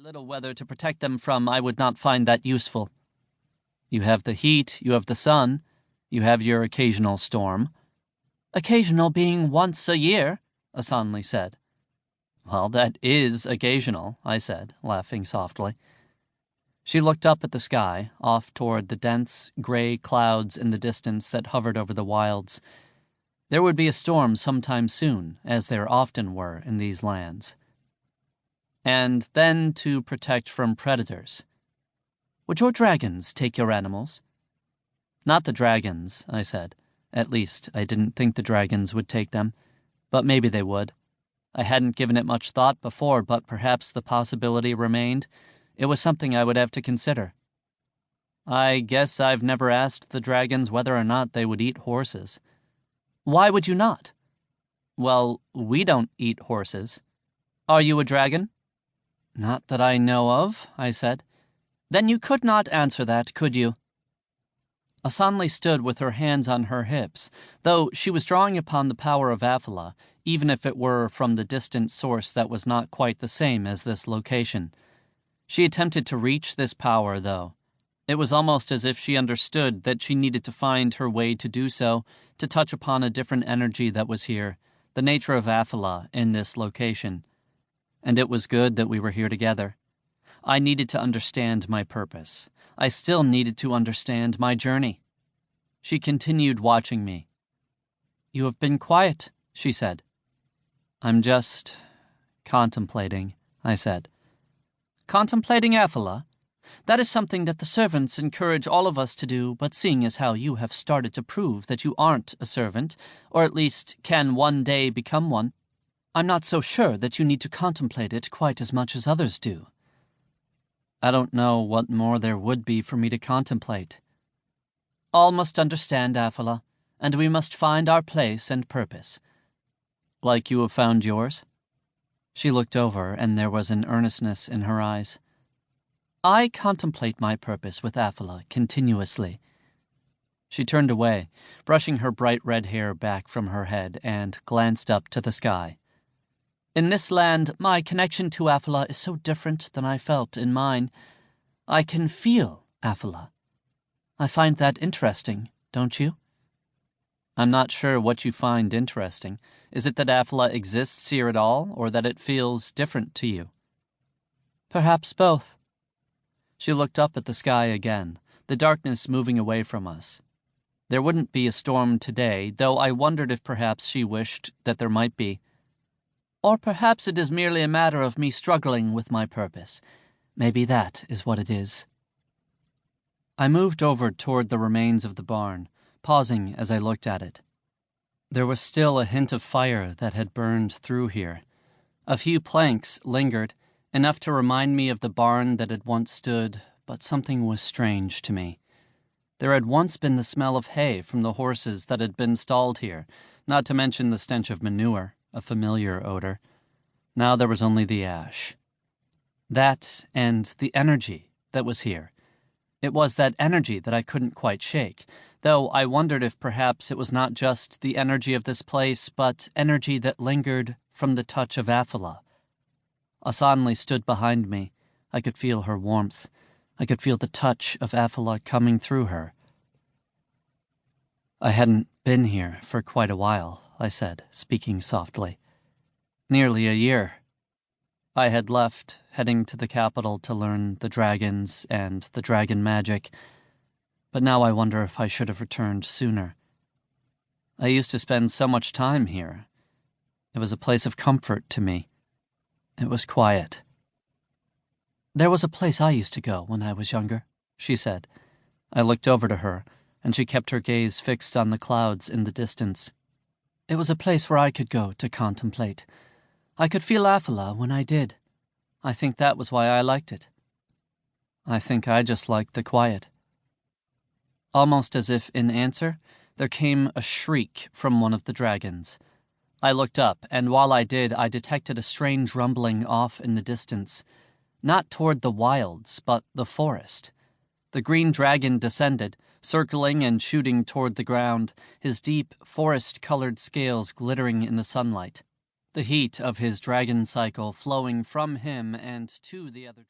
little weather to protect them from, I would not find that useful. You have the heat, you have the sun, you have your occasional storm. Occasional being once a year, Ashan said. Well, that is occasional, I said, laughing softly. She looked up at the sky, off toward the dense, gray clouds in the distance that hovered over the wilds. There would be a storm sometime soon, as there often were in these lands. And then to protect from predators. Would your dragons take your animals? Not the dragons, I said. At least, I didn't think the dragons would take them, but maybe they would. I hadn't given it much thought before, but perhaps the possibility remained. It was something I would have to consider. I guess I've never asked the dragons whether or not they would eat horses. Why would you not? Well, we don't eat horses. Are you a dragon? Not that I know of, I said. Then you could not answer that, could you? Ashan stood with her hands on her hips, though she was drawing upon the power of Affelah, even if it were from the distant source that was not quite the same as this location. She attempted to reach this power, though. It was almost as if she understood that she needed to find her way to do so, to touch upon a different energy that was here, the nature of Affelah in this location. And it was good that we were here together. I needed to understand my purpose. I still needed to understand my journey. She continued watching me. You have been quiet, she said. I'm just contemplating, I said. Contemplating Affelah? That is something that the servants encourage all of us to do, but seeing as how you have started to prove that you aren't a servant, or at least can one day become one, I'm not so sure that you need to contemplate it quite as much as others do. I don't know what more there would be for me to contemplate. All must understand Affelah, and we must find our place and purpose. Like you have found yours? She looked over, and there was an earnestness in her eyes. I contemplate my purpose with Affelah continuously. She turned away, brushing her bright red hair back from her head, and glanced up to the sky. In this land, my connection to Affelah is so different than I felt in mine. I can feel Affelah. I find that interesting, don't you? I'm not sure what you find interesting. Is it that Affelah exists here at all, or that it feels different to you? Perhaps both. She looked up at the sky again, the darkness moving away from us. There wouldn't be a storm today, though I wondered if perhaps she wished that there might be. Or perhaps it is merely a matter of me struggling with my purpose. Maybe that is what it is. I moved over toward the remains of the barn, pausing as I looked at it. There was still a hint of fire that had burned through here. A few planks lingered, enough to remind me of the barn that had once stood, but something was strange to me. There had once been the smell of hay from the horses that had been stalled here, not to mention the stench of manure, a familiar odor. Now there was only the ash. That and the energy that was here. It was that energy that I couldn't quite shake, though I wondered if perhaps it was not just the energy of this place, but energy that lingered from the touch of Affelah. Ashan stood behind me. I could feel her warmth. I could feel the touch of Affelah coming through her. I hadn't been here for quite a while, I said, speaking softly. Nearly a year. I had left, heading to the capital to learn the dragons and the dragon magic, but now I wonder if I should have returned sooner. I used to spend so much time here. It was a place of comfort to me. It was quiet. There was a place I used to go when I was younger, she said. I looked over to her, and she kept her gaze fixed on the clouds in the distance. It was a place where I could go to contemplate. I could feel Affelah when I did. I think that was why I liked it. I think I just liked the quiet. Almost as if in answer, there came a shriek from one of the dragons. I looked up, and while I did, I detected a strange rumbling off in the distance. Not toward the wilds, but the forest. The green dragon descended, circling and shooting toward the ground, his deep, forest-colored scales glittering in the sunlight. The heat of his dragon cycle flowing from him and to the other